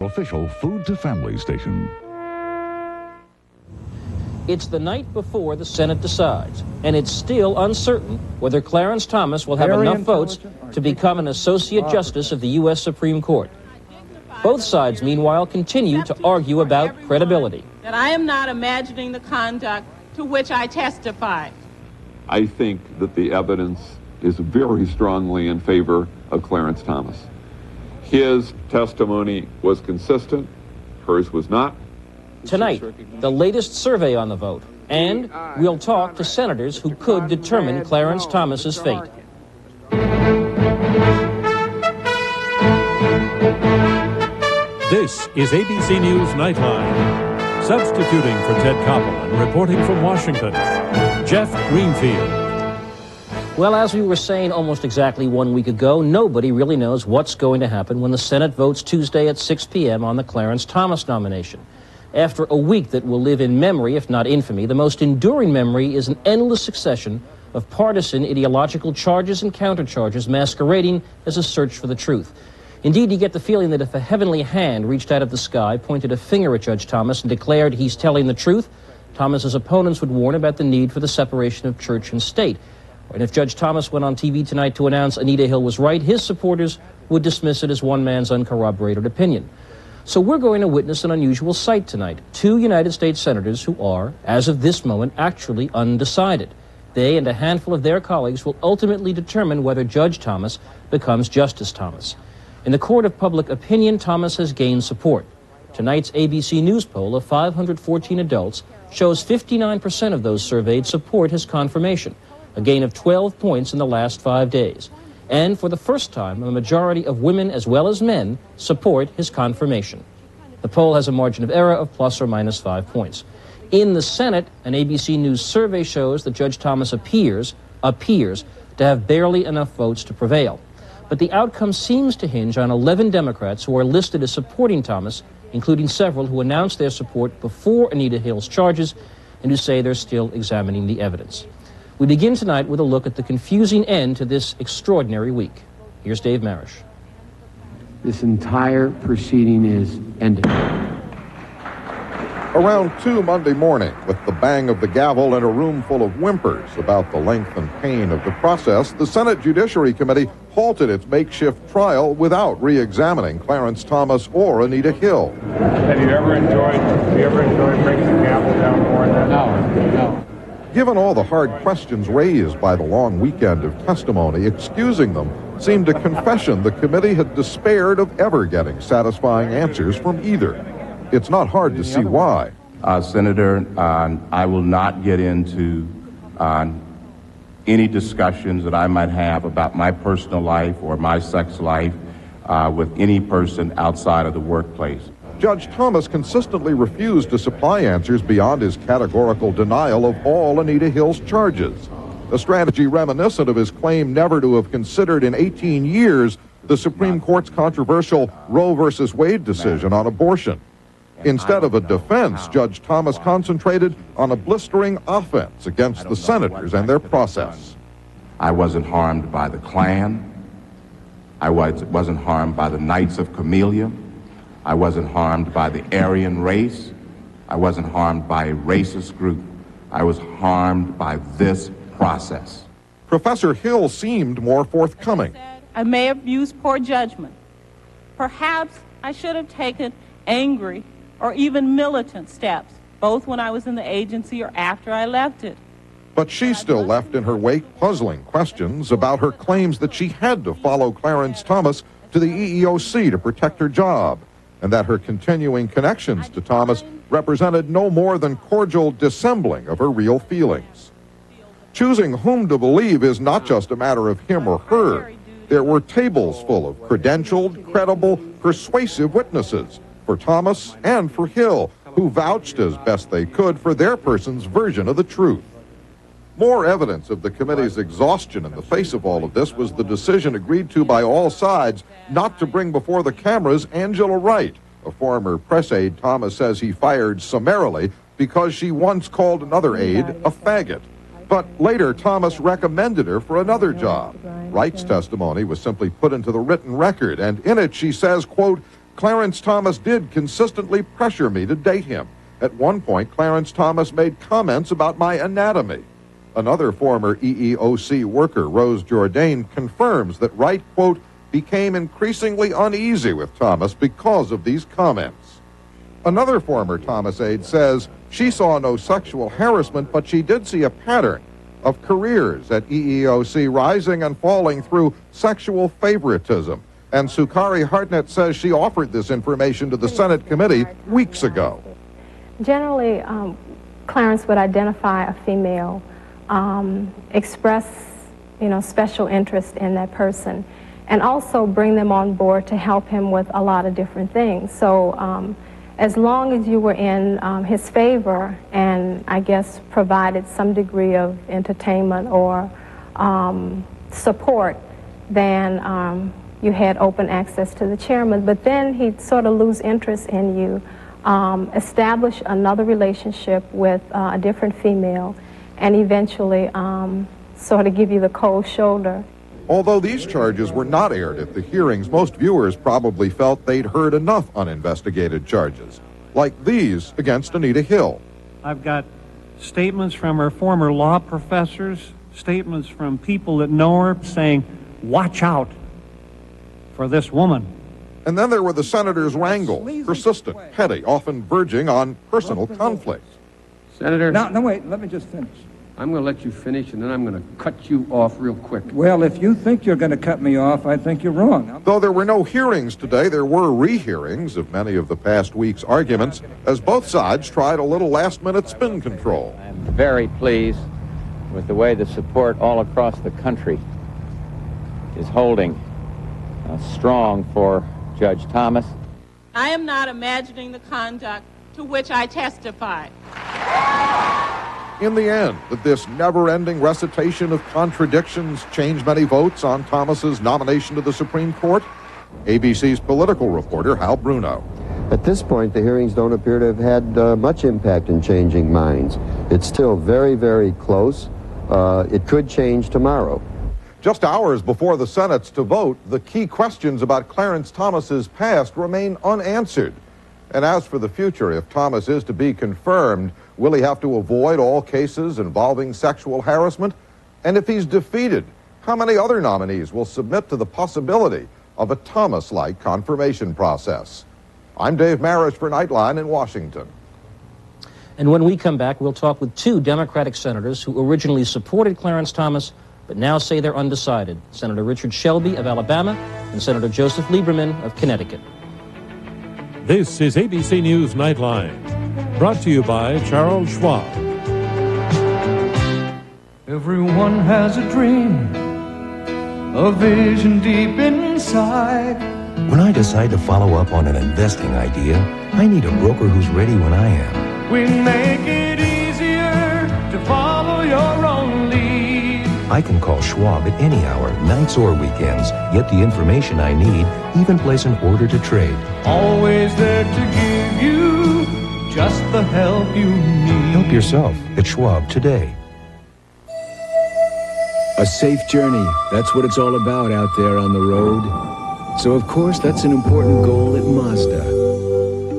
Official Food to Family station. It's the night before the Senate decides, and it's still uncertain whether Clarence Thomas will have enough votes to become an Associate Justice of the U.S. Supreme Court. Both sides, meanwhile, continue to argue about credibility. That I am not imagining the conduct to which I testified. I think that the evidence is very strongly in favor of Clarence Thomas. His testimony was consistent, hers was not. Tonight, the latest survey on the vote, and we'll talk to senators who could determine Clarence Thomas's fate. This is ABC News Nightline. Substituting for Ted Koppel and reporting from Washington, Jeff Greenfield. Well, as we were saying almost exactly 1 week ago, nobody really knows what's going to happen when the Senate votes Tuesday at 6 p.m. on the Clarence Thomas nomination. After a week that will live in memory, if not infamy, the most enduring memory is an endless succession of partisan ideological charges and countercharges masquerading as a search for the truth. Indeed, you get the feeling that if a heavenly hand reached out of the sky, pointed a finger at Judge Thomas, and declared he's telling the truth, Thomas's opponents would warn about the need for the separation of church and state. And if Judge Thomas went on TV tonight to announce Anita Hill was right, his supporters would dismiss it as one man's uncorroborated opinion. So we're going to witness an unusual sight tonight. Two United States senators who are, as of this moment, actually undecided. They and a handful of their colleagues will ultimately determine whether Judge Thomas becomes Justice Thomas. In the court of public opinion, Thomas has gained support. Tonight's ABC News poll of 514 adults shows 59% of those surveyed support his confirmation, a gain of 12 points in the last 5 days. And for the first time, a majority of women as well as men support his confirmation. The poll has a margin of error of plus or minus 5 points. In the Senate, an ABC News survey shows that Judge Thomas appears to have barely enough votes to prevail. But the outcome seems to hinge on 11 Democrats who are listed as supporting Thomas, including several who announced their support before Anita Hill's charges and who say they're still examining the evidence. We begin tonight with a look at the confusing end to this extraordinary week. Here's Dave Marish. This entire proceeding is ended. Around 2 Monday morning, with the bang of the gavel and a room full of whimpers about the length and pain of the process, the Senate Judiciary Committee halted its makeshift trial without re-examining Clarence Thomas or Anita Hill. Have you ever enjoyed bringing the gavel down more than that? No. Given all the hard questions raised by the long weekend of testimony, excusing them seemed a confession the committee had despaired of ever getting satisfying answers from either. It's not hard to see why. Senator, I will not get into any discussions that I might have about my personal life or my sex life with any person outside of the workplace. Judge Thomas consistently refused to supply answers beyond his categorical denial of all Anita Hill's charges, a strategy reminiscent of his claim never to have considered in 18 years the Supreme Court's controversial Roe v. Wade decision on abortion. Instead of a defense, Judge Thomas concentrated on a blistering offense against the senators and their process. I wasn't harmed by the Klan. I wasn't harmed by the Knights of Camellia. I wasn't harmed by the Aryan race. I wasn't harmed by a racist group. I was harmed by this process. Professor Hill seemed more forthcoming. I may have used poor judgment. Perhaps I should have taken angry or even militant steps, both when I was in the agency or after I left it. But she still left in her wake puzzling questions about her claims that she had to follow Clarence Thomas to the EEOC to protect her job, and that her continuing connections to Thomas represented no more than cordial dissembling of her real feelings. Choosing whom to believe is not just a matter of him or her. There were tables full of credentialed, credible, persuasive witnesses for Thomas and for Hill, who vouched as best they could for their person's version of the truth. More evidence of the committee's exhaustion in the face of all of this was the decision agreed to by all sides not to bring before the cameras Angela Wright, a former press aide Thomas says he fired summarily because she once called another aide a faggot. But later, Thomas recommended her for another job. Wright's testimony was simply put into the written record, and in it she says, quote, Clarence Thomas did consistently pressure me to date him. At one point, Clarence Thomas made comments about my anatomy. Another former EEOC worker, Rose Jourdain, confirms that Wright, quote, became increasingly uneasy with Thomas because of these comments. Another former Thomas aide says she saw no sexual harassment, but she did see a pattern of careers at EEOC rising and falling through sexual favoritism. And Sukari Hartnett says she offered this information to the Senate committee weeks ago. Generally, Clarence would identify a female, express, special interest in that person, and also bring them on board to help him with a lot of different things. So as long as you were in his favor and, I guess, provided some degree of entertainment or support, then you had open access to the chairman. But then he'd sort of lose interest in you, establish another relationship with a different female, and eventually sort of give you the cold shoulder. Although these charges were not aired at the hearings, most viewers probably felt they'd heard enough uninvestigated charges, like these against Anita Hill. I've got statements from her former law professors, statements from people that know her saying, watch out for this woman. And then there were the senator's wrangles, persistent, petty, often verging on personal conflict. Senator. No, wait, let me just finish. I'm going to let you finish, and then I'm going to cut you off real quick. Well, if you think you're going to cut me off, I think you're wrong. Though there were no hearings today, there were rehearings of many of the past week's arguments, as both sides tried a little last-minute spin control. I'm very pleased with the way the support all across the country is holding strong for Judge Thomas. I am not imagining the conduct to which I testified. In the end, did this never-ending recitation of contradictions change many votes on Thomas's nomination to the Supreme Court? ABC's political reporter, Hal Bruno. At this point, the hearings don't appear to have had much impact in changing minds. It's still very, very close. It could change tomorrow. Just hours before the Senate's to vote, the key questions about Clarence Thomas's past remain unanswered. And as for the future, if Thomas is to be confirmed, will he have to avoid all cases involving sexual harassment? And if he's defeated, how many other nominees will submit to the possibility of a Thomas-like confirmation process? I'm Dave Marish for Nightline in Washington. And when we come back, we'll talk with two Democratic senators who originally supported Clarence Thomas, but now say they're undecided. Senator Richard Shelby of Alabama and Senator Joseph Lieberman of Connecticut. This is ABC News Nightline, brought to you by Charles Schwab. Everyone has a dream, a vision deep inside. When I decide to follow up on an investing idea, I need a broker who's ready when I am. We make it easier to follow your own lead. I can call Schwab at any hour, nights or weekends, get the information I need, even place an order to trade. Always there to give you just the help you need. Help yourself at Schwab today. A safe journey, that's what it's all about out there on the road. So of course that's an important goal at Mazda.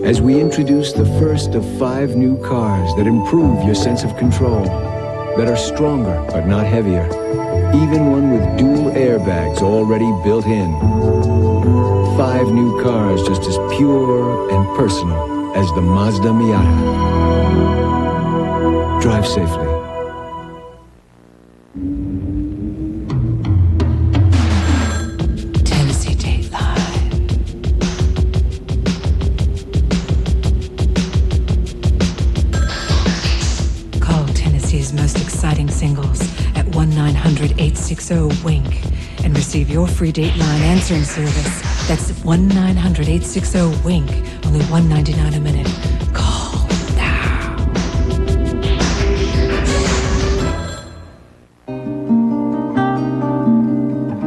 As we introduce the first of 5 new cars that improve your sense of control, that are stronger but not heavier, even one with dual airbags already built in. 5 new cars just as pure and personal as the Mazda Miata. Drive safely. Tennessee Dateline. Call Tennessee's most exciting singles at 1-900-860-WINK and receive your free Dateline answering service. That's 1-900-860-WINK, only $1.99 a minute. Call now.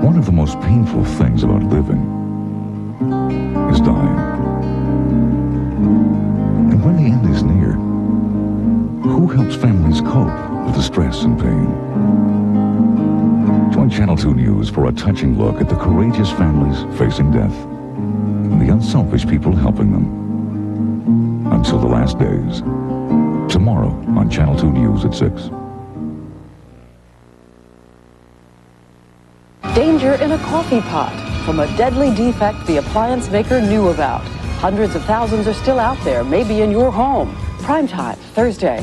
One of the most painful things about living is dying. And when the end is near, who helps families cope with the stress and pain? Join Channel 2 News for a touching look at the courageous families facing death. In the unselfish people helping them. Until the last days. Tomorrow on Channel 2 News at 6. Danger in a coffee pot from a deadly defect the appliance maker knew about. Hundreds of thousands are still out there, maybe in your home. Primetime, Thursday.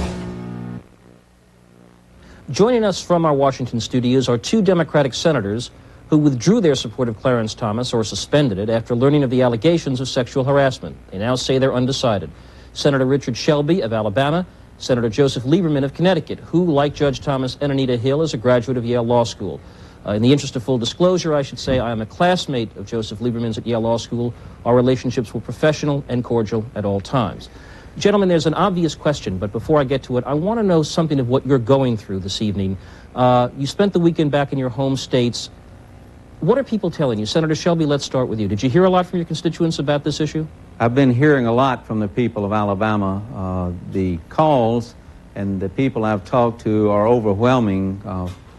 Joining us from our Washington studios are two Democratic senators who withdrew their support of Clarence Thomas or suspended it after learning of the allegations of sexual harassment. They now say they're undecided. Senator Richard Shelby of Alabama, Senator Joseph Lieberman of Connecticut, who, like Judge Thomas and Anita Hill, is a graduate of Yale Law School. In the interest of full disclosure, I should say I am a classmate of Joseph Lieberman's at Yale Law School. Our relationships were professional and cordial at all times. Gentlemen, there's an obvious question, but before I get to it, I want to know something of what you're going through this evening. You spent the weekend back in your home states. What are people telling you? Senator Shelby, let's start with you. Did you hear a lot from your constituents about this issue? I've been hearing a lot from the people of Alabama. The calls and the people I've talked to are overwhelming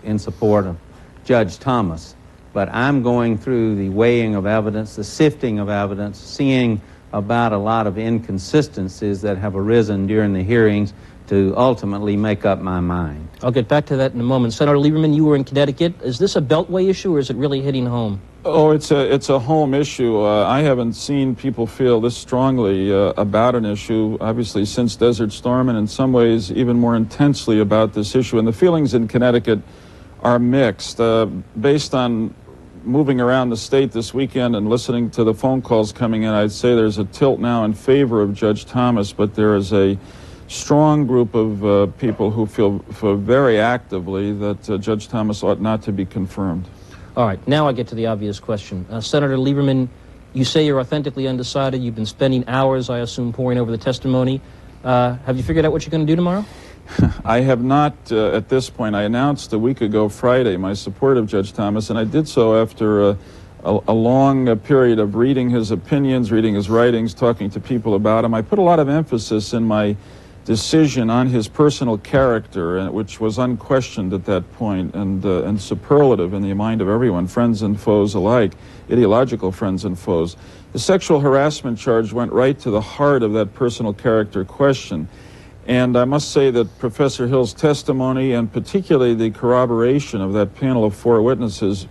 in support of Judge Thomas. But I'm going through the weighing of evidence, the sifting of evidence, seeing about a lot of inconsistencies that have arisen during the hearings to ultimately make up my mind. I'll get back to that in a moment. Senator Lieberman, you were in Connecticut. Is this a Beltway issue, or is it really hitting home? Oh, it's a home issue. I haven't seen people feel this strongly about an issue, obviously, since Desert Storm, and in some ways even more intensely about this issue. And the feelings in Connecticut are mixed. Based on moving around the state this weekend and listening to the phone calls coming in, I'd say there's a tilt now in favor of Judge Thomas, but there is a strong group of people who feel very actively that Judge Thomas ought not to be confirmed. All right, now I get to the obvious question. Senator Lieberman, you say you're authentically undecided. You've been spending hours, I assume, poring over the testimony. Have you figured out what you're going to do tomorrow? I have not at this point. I announced a week ago Friday my support of Judge Thomas, and I did so after a long period of reading his opinions, reading his writings, talking to people about him. I put a lot of emphasis in my decision on his personal character, which was unquestioned at that point and superlative in the mind of everyone, friends and foes alike, ideological friends and foes. The sexual harassment charge went right to the heart of that personal character question. And I must say that Professor Hill's testimony, and particularly the corroboration of that panel of 4 witnesses,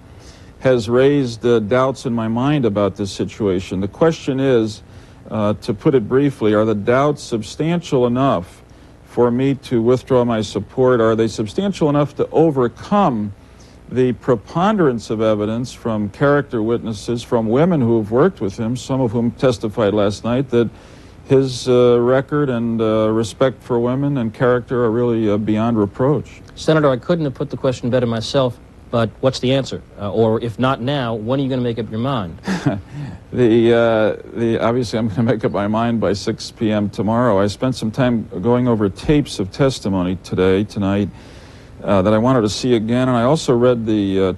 has raised doubts in my mind about this situation. The question is, to put it briefly, are the doubts substantial enough for me to withdraw my support? Are they substantial enough to overcome the preponderance of evidence from character witnesses, from women who have worked with him, some of whom testified last night, that his record and respect for women and character are really beyond reproach? Senator, I couldn't have put the question better myself, but what's the answer? Or if not now, when are you going to make up your mind? Obviously, I'm going to make up my mind by 6 p.m. tomorrow. I spent some time going over tapes of testimony tonight, that I wanted to see again, and I also read the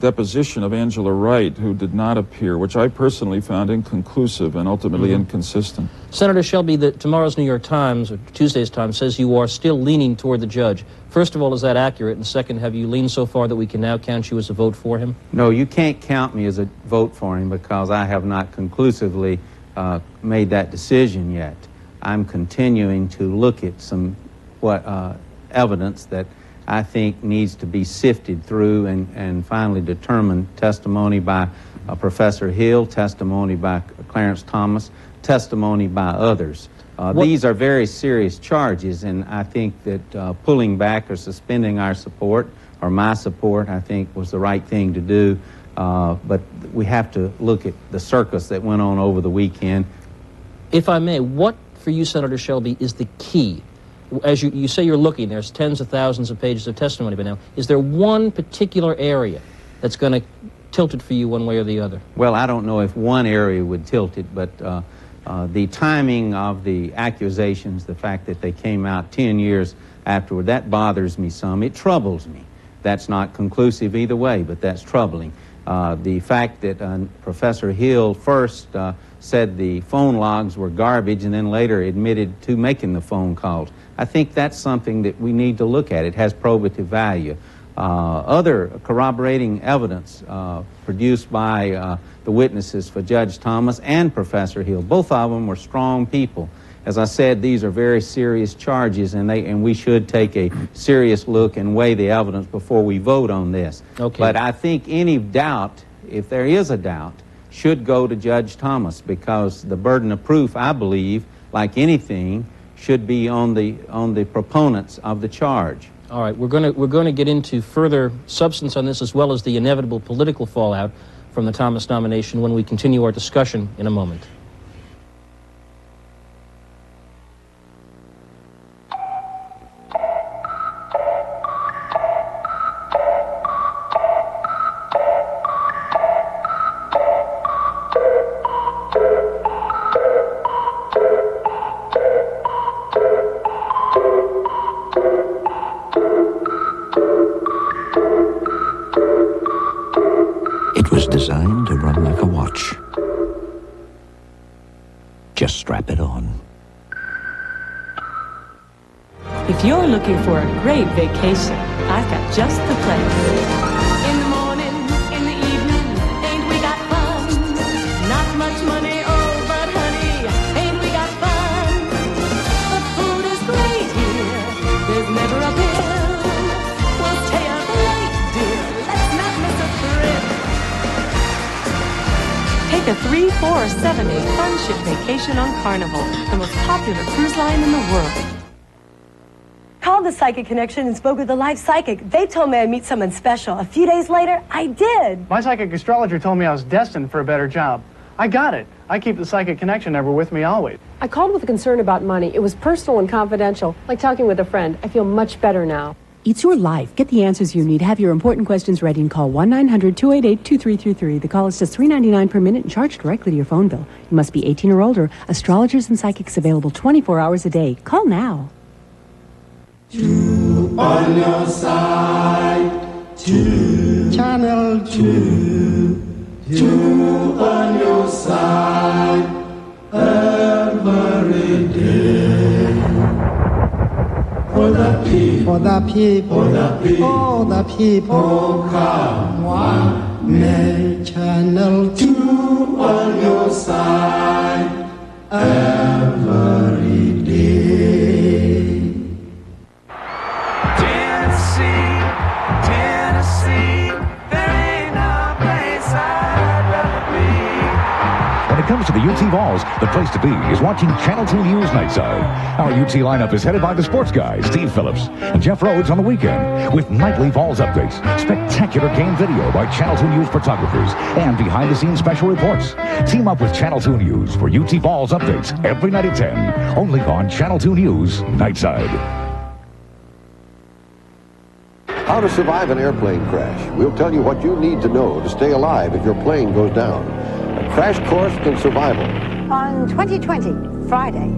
deposition of Angela Wright, who did not appear, which I personally found inconclusive and ultimately inconsistent. Senator Shelby, tomorrow's New York Times, or Tuesday's Times, says you are still leaning toward the judge. First of all, is that accurate? And second, have you leaned so far that we can now count you as a vote for him? No, you can't count me as a vote for him because I have not conclusively made that decision yet. I'm continuing to look at some evidence that I think needs to be sifted through and finally determined. Testimony by Professor Hill, testimony by Clarence Thomas, testimony by others. These are very serious charges, and I think that pulling back or suspending our support, or my support, I think was the right thing to do. But we have to look at the circus that went on over the weekend. If I may, what for you, Senator Shelby, is the key? As you say you're looking, there's tens of thousands of pages of testimony by now. Is there one particular area that's going to tilt it for you one way or the other? Well, I don't know if one area would tilt it, but the timing of the accusations, the fact that they came out 10 years afterward, that bothers me some. It troubles me. That's not conclusive either way, but that's troubling. The fact that Professor Hill first said the phone logs were garbage and then later admitted to making the phone calls. I think that's something that we need to look at. It has probative value. Other corroborating evidence produced by the witnesses for Judge Thomas and Professor Hill. Both of them were strong people. As I said, these are very serious charges, and we should take a serious look and weigh the evidence before we vote on this. Okay. But I think any doubt, if there is a doubt, should go to Judge Thomas, because the burden of proof, I believe, like anything, should be on the proponents of the charge. All right, we're going to get into further substance on this, as well as the inevitable political fallout from the Thomas nomination, when we continue our discussion in a moment. Designed to run like a watch. Just strap it on. If you're looking for a great vacation, I've got just the place. In the morning, in the evening, ain't we got fun? Not much money, oh, but honey, ain't we got fun? The food is great here, there's never a bill. We'll stay up late, dear, let's not miss a thrill. Take a 3, 4, or 7-day fun ship vacation on Carnival, the most popular cruise line in the world. Called the Psychic Connection and spoke with a live psychic. They told me I'd meet someone special. A few days later, I did. My psychic astrologer told me I was destined for a better job. I got it. I keep the Psychic Connection ever with me always. I called with a concern about money. It was personal and confidential, like talking with a friend. I feel much better now. It's your life. Get the answers you need. Have your important questions ready and call 1-900-288-2333. The call is just $3.99 per minute and charged directly to your phone bill. You must be 18 or older. Astrologers and psychics available 24 hours a day. Call now. 2 on your side. 2. Channel 2. 2 on your side. Every day. For the people, for the people, come one. Make Channel 2 on your side every day. Tennessee, there ain't no place I'd rather be. When it comes to the UT Vols, the place to be is watching Channel 2 News Nightside. Our UT lineup is headed by the sports guy, Steve Phillips, and Jeff Rhodes on the weekend, with nightly Vols updates, spectacular game video by Channel 2 News photographers, and behind-the-scenes special reports. Team up with Channel 2 News for UT Vols updates every night at 10, only on Channel 2 News Nightside. How to survive an airplane crash. We'll tell you what you need to know to stay alive if your plane goes down. A crash course in survival. On 2020, Friday.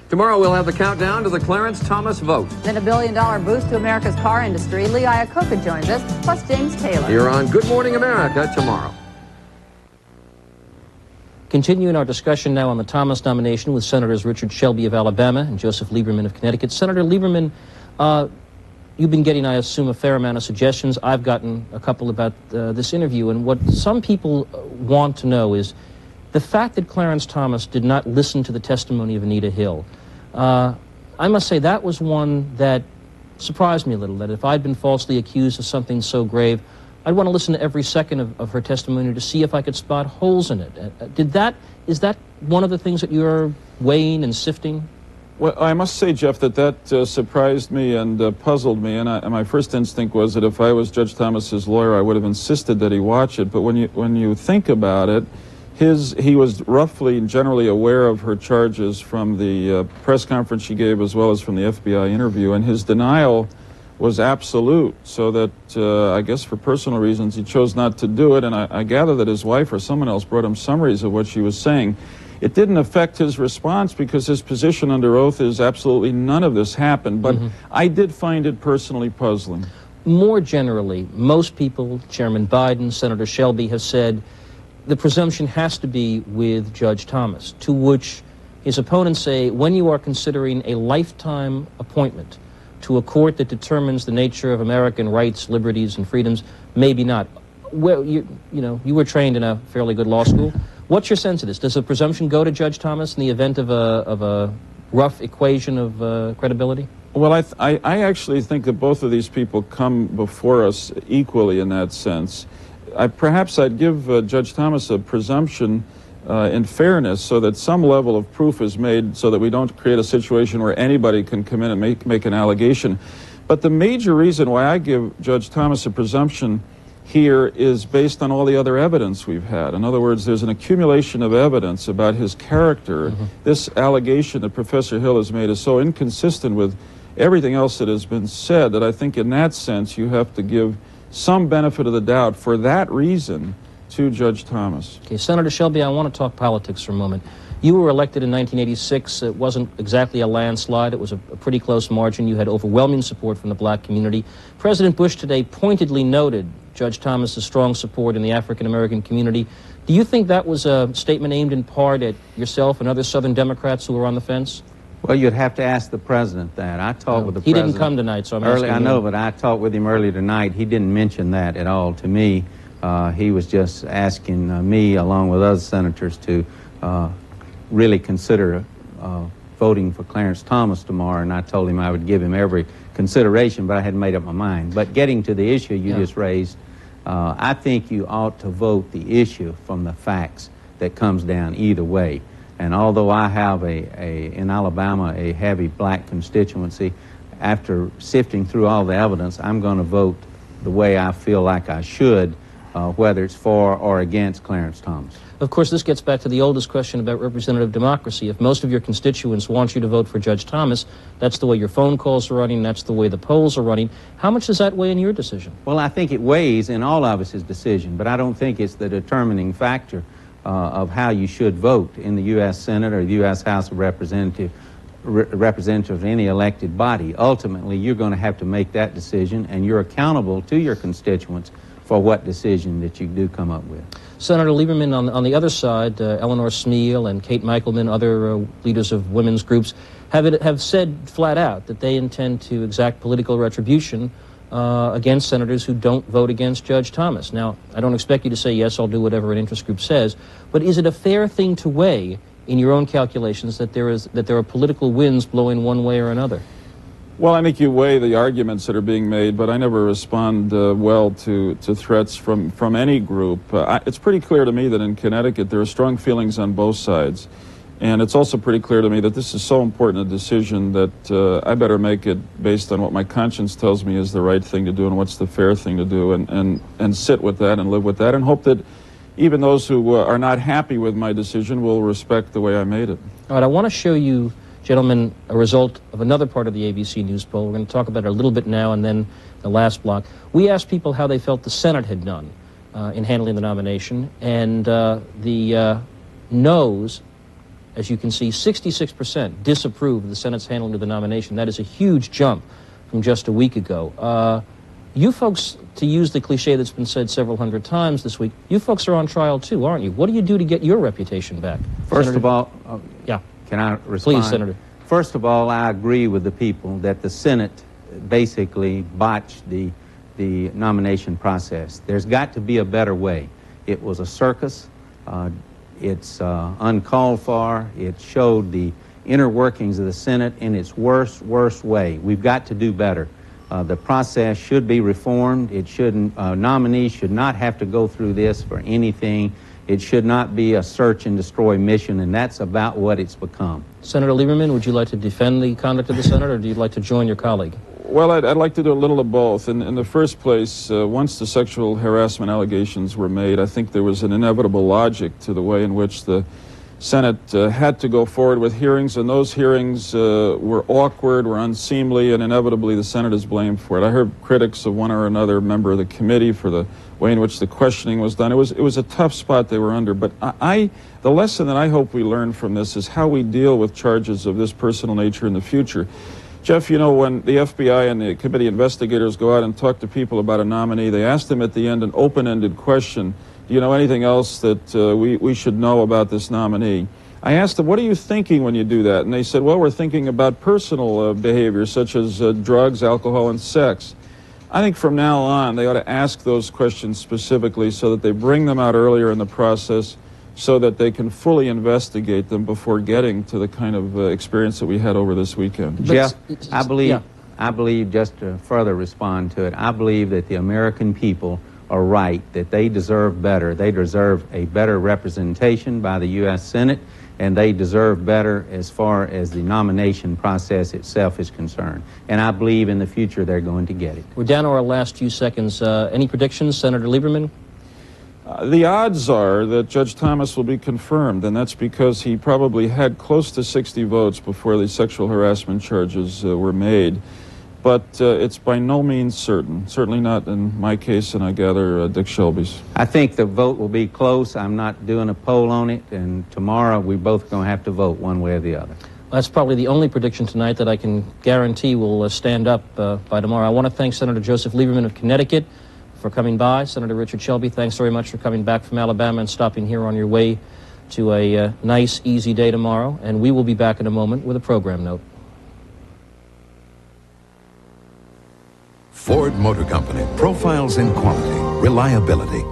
Tomorrow we'll have the countdown to the Clarence Thomas vote. Then $1 billion boost to America's car industry. Lee Iacocca joins us, plus James Taylor. You're on Good Morning America tomorrow. Continuing our discussion now on the Thomas nomination with Senators Richard Shelby of Alabama and Joseph Lieberman of Connecticut. Senator Lieberman, you've been getting, I assume, a fair amount of suggestions. I've gotten a couple about this interview, and what some people want to know is the fact that Clarence Thomas did not listen to the testimony of Anita Hill. I must say that was one that surprised me a little, that if I'd been falsely accused of something so grave, I'd want to listen to every second of her testimony to see if I could spot holes in it. Is that one of the things that you're weighing and sifting? Well, I must say, Jeff, that surprised me and puzzled me, and my first instinct was that if I was Judge Thomas's lawyer, I would have insisted that he watch it. But when you think about it, he was roughly generally aware of her charges from the press conference she gave, as well as from the FBI interview, and his denial was absolute. So that I guess for personal reasons he chose not to do it, and I gather that his wife or someone else brought him summaries of what she was saying. It didn't affect his response because his position under oath is absolutely none of this happened, but I did find it personally puzzling. More generally, most people, Chairman Biden, Senator Shelby, have said the presumption has to be with Judge Thomas, to which his opponents say, when you are considering a lifetime appointment to a court that determines the nature of American rights, liberties, and freedoms, maybe not. Well, you were trained in a fairly good law school. What's your sense of this? Does a presumption go to Judge Thomas in the event of a rough equation of credibility? Well, I actually think that both of these people come before us equally in that sense. Perhaps I'd give Judge Thomas a presumption in fairness so that some level of proof is made so that we don't create a situation where anybody can come in and make an allegation. But the major reason why I give Judge Thomas a presumption here is based on all the other evidence we've had. In other words, there's an accumulation of evidence about his character. This allegation that Professor Hill has made is so inconsistent with everything else that has been said that I think in that sense you have to give some benefit of the doubt for that reason to Judge Thomas. Okay, Senator Shelby, I want to talk politics for a moment. You were elected in 1986. It wasn't exactly a landslide. It was a pretty close margin. You had overwhelming support from the black community. President Bush today pointedly noted Judge Thomas's strong support in the African-American community. Do you think that was a statement aimed in part at yourself and other Southern Democrats who were on the fence? Well, you'd have to ask the president that. I talked with the he president. He didn't come tonight, so I'm asking you. I know, but I talked with him earlier tonight. He didn't mention that at all to me. He was just asking me, along with other senators, to really consider voting for Clarence Thomas tomorrow, and I told him I would give him every consideration, but I hadn't made up my mind. But getting to the issue you just raised, I think you ought to vote the issue from the facts that comes down either way. And although I have in Alabama a heavy black constituency, after sifting through all the evidence, I'm going to vote the way I feel like I should, whether it's for or against Clarence Thomas. Of course, this gets back to the oldest question about representative democracy. If most of your constituents want you to vote for Judge Thomas, that's the way your phone calls are running, that's the way the polls are running. How much does that weigh in your decision? Well, I think it weighs in all of us' decision, but I don't think it's the determining factor of how you should vote in the U.S. Senate or the U.S. House of Representatives of any elected body. Ultimately, you're going to have to make that decision, and you're accountable to your constituents for what decision that you do come up with. Senator Lieberman, on the other side, Eleanor Smeal and Kate Michelman, other leaders of women's groups, have said flat out that they intend to exact political retribution against senators who don't vote against Judge Thomas. Now, I don't expect you to say, yes, I'll do whatever an interest group says, but is it a fair thing to weigh in your own calculations that there are political winds blowing one way or another? Well, I think you weigh the arguments that are being made, but I never respond well to threats from any group. It's pretty clear to me that in Connecticut there are strong feelings on both sides. And it's also pretty clear to me that this is so important a decision that I better make it based on what my conscience tells me is the right thing to do and what's the fair thing to do, and sit with that and live with that and hope that even those who are not happy with my decision will respect the way I made it. All right, I want to show you, gentlemen, a result of another part of the ABC News poll. We're going to talk about it a little bit now and then the last block. We asked people how they felt the Senate had done in handling the nomination, and the noes, as you can see, 66% disapprove of the Senate's handling of the nomination. That is a huge jump from just a week ago. You folks, to use the cliche that's been said several hundred times this week, you folks are on trial too, aren't you? What do you do to get your reputation back? First Senator? of all, yeah. Can I respond? Please, Senator. First of all, I agree with the people that the Senate basically botched the nomination process. There's got to be a better way. It was a circus. It's uncalled for. It showed the inner workings of the Senate in its worst way. We've got to do better. The process should be reformed. It shouldn't. Nominees should not have to go through this for anything. It should not be a search and destroy mission, and that's about what it's become. Senator Lieberman, would you like to defend the conduct of the Senate, or do you like to join your colleague? Well, I'd like to do a little of both. In the first place, once the sexual harassment allegations were made, I think there was an inevitable logic to the way in which the Senate had to go forward with hearings, and those hearings were awkward, were unseemly, and inevitably the Senate is blamed for it. I heard critics of one or another member of the committee for the way in which the questioning was done. It was a tough spot they were under, but the lesson that I hope we learn from this is how we deal with charges of this personal nature in the future. Jeff, you know, when the FBI and the committee investigators go out and talk to people about a nominee, they ask them at the end an open-ended question. Do you know anything else that we should know about this nominee? I asked them, what are you thinking when you do that? And they said, well, we're thinking about personal behavior, such as drugs, alcohol, and sex. I think from now on they ought to ask those questions specifically so that they bring them out earlier in the process so that they can fully investigate them before getting to the kind of experience that we had over this weekend. Jeff, I believe, just to further respond to it, I believe that the American people are right, that they deserve better. They deserve a better representation by the U.S. Senate, and they deserve better as far as the nomination process itself is concerned. And I believe in the future they're going to get it. We're down to our last few seconds. Any predictions, Senator Lieberman? The odds are that Judge Thomas will be confirmed, and that's because he probably had close to 60 votes before the sexual harassment charges were made. But it's by no means certain, certainly not in my case, and I gather Dick Shelby's. I think the vote will be close. I'm not doing a poll on it, and tomorrow we're both going to have to vote one way or the other. That's probably the only prediction tonight that I can guarantee will stand up by tomorrow. I want to thank Senator Joseph Lieberman of Connecticut for coming by. Senator Richard Shelby, thanks very much for coming back from Alabama and stopping here on your way to a nice, easy day tomorrow. And we will be back in a moment with a program note. Ford Motor Company profiles in quality, reliability.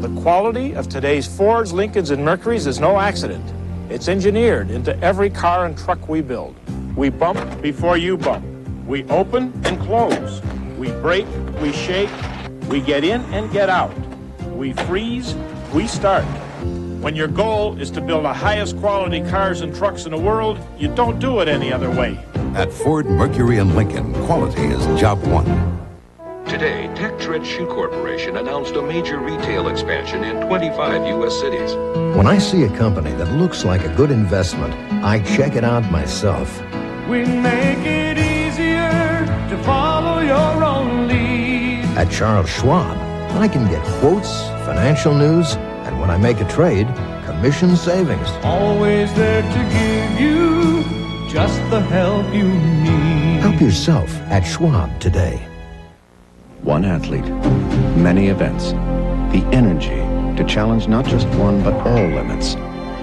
The quality of today's Fords, Lincolns, and Mercurys is no accident. It's engineered into every car and truck we build. We bump before you bump. We open and close. We brake, we shake, we get in and get out. We freeze, we start. When your goal is to build the highest quality cars and trucks in the world, you don't do it any other way. At Ford, Mercury, and Lincoln, quality is job one. Today, Tektred Shoe Corporation announced a major retail expansion in 25 U.S. cities. When I see a company that looks like a good investment, I check it out myself. We make it easier to follow your own lead. At Charles Schwab, I can get quotes, financial news, and when I make a trade, commission savings. Always there to give you just the help you need. Help yourself at Schwab today. One athlete, many events. The energy to challenge not just one, but all limits.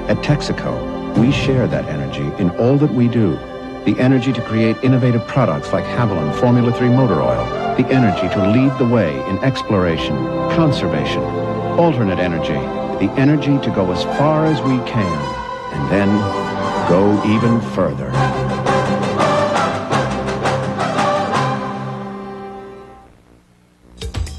At Texaco, we share that energy in all that we do. The energy to create innovative products like Haviland Formula 3 motor oil. The energy to lead the way in exploration, conservation, alternate energy. The energy to go as far as we can, and then go even further.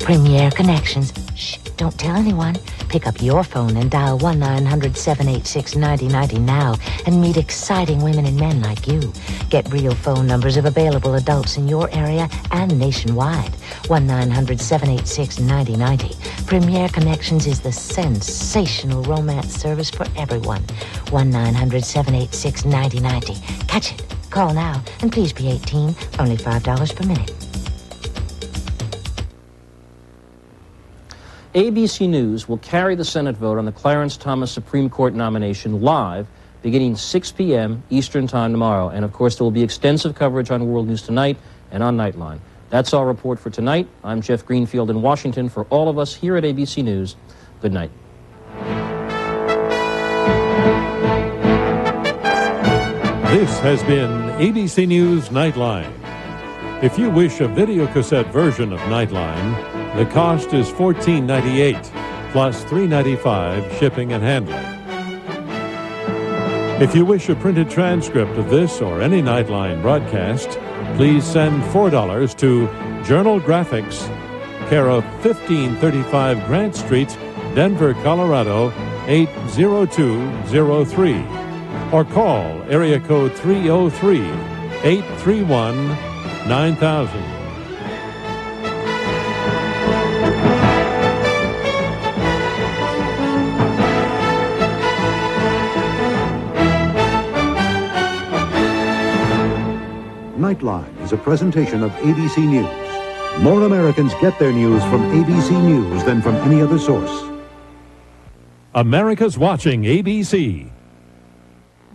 Premier Connections. Shh, don't tell anyone. Pick up your phone and dial 1-900-786-9090 now and meet exciting women and men like you. Get real phone numbers of available adults in your area and nationwide. 1-900-786-9090. Premier Connections is the sensational romance service for everyone. 1-900-786-9090. Catch it. Call now, and please be 18, only $5 per minute. ABC News will carry the Senate vote on the Clarence Thomas Supreme Court nomination live beginning 6 p.m. Eastern Time tomorrow. And, of course, there will be extensive coverage on World News Tonight and on Nightline. That's our report for tonight. I'm Jeff Greenfield in Washington. For all of us here at ABC News, good night. This has been ABC News Nightline. If you wish a videocassette version of Nightline, the cost is $14.98 plus $3.95 shipping and handling. If you wish a printed transcript of this or any Nightline broadcast, please send $4 to Journal Graphics, care of 1535 Grant Street, Denver, Colorado 80203, or call area code 303-831-9000. Nightline is a presentation of ABC News. More Americans get their news from ABC News than from any other source. America's watching ABC.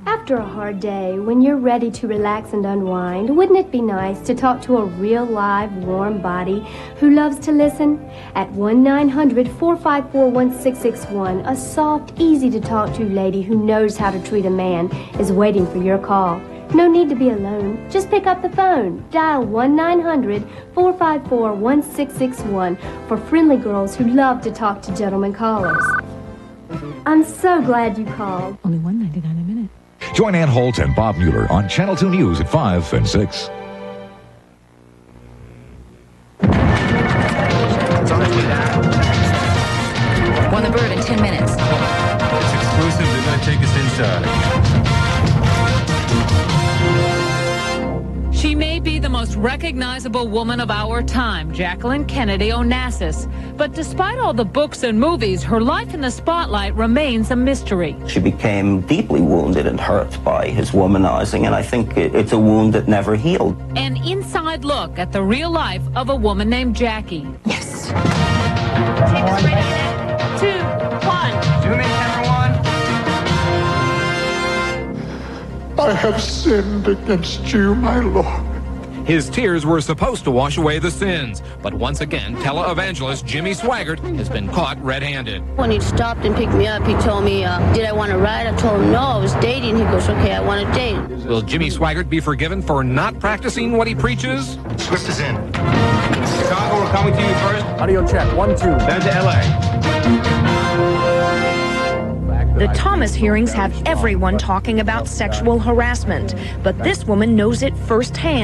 After a hard day, when you're ready to relax and unwind, wouldn't it be nice to talk to a real, live, warm body who loves to listen? At 1-900-454-1661, a soft, easy-to-talk-to lady who knows how to treat a man is waiting for your call. No need to be alone. Just pick up the phone. Dial 1-900-454-1661 for friendly girls who love to talk to gentlemen callers. I'm so glad you called. Only $1.99 a minute. Join Ann Holt and Bob Mueller on Channel 2 News at 5 and 6. On the bird in 10 minutes. It's exclusive. They're going to take us inside. She may be the most recognizable woman of our time, Jacqueline Kennedy Onassis. But despite all the books and movies, her life in the spotlight remains a mystery. She became deeply wounded and hurt by his womanizing, and I think it's a wound that never healed. An inside look at the real life of a woman named Jackie. Yes. 2, 1. Zoom in, camera 1. I have sinned against you, my Lord. His tears were supposed to wash away the sins, but once again, televangelist Jimmy Swaggart has been caught red-handed. When he stopped and picked me up, he told me, did I want to ride? I told him, no, I was dating. He goes, okay, I want to date. Will Jimmy Swaggart be forgiven for not practicing what he preaches? Swift is in. Chicago, we're coming to you first. Audio check, 1, 2. Then to L.A. The Thomas hearings have everyone talking about sexual harassment, but this woman knows it firsthand.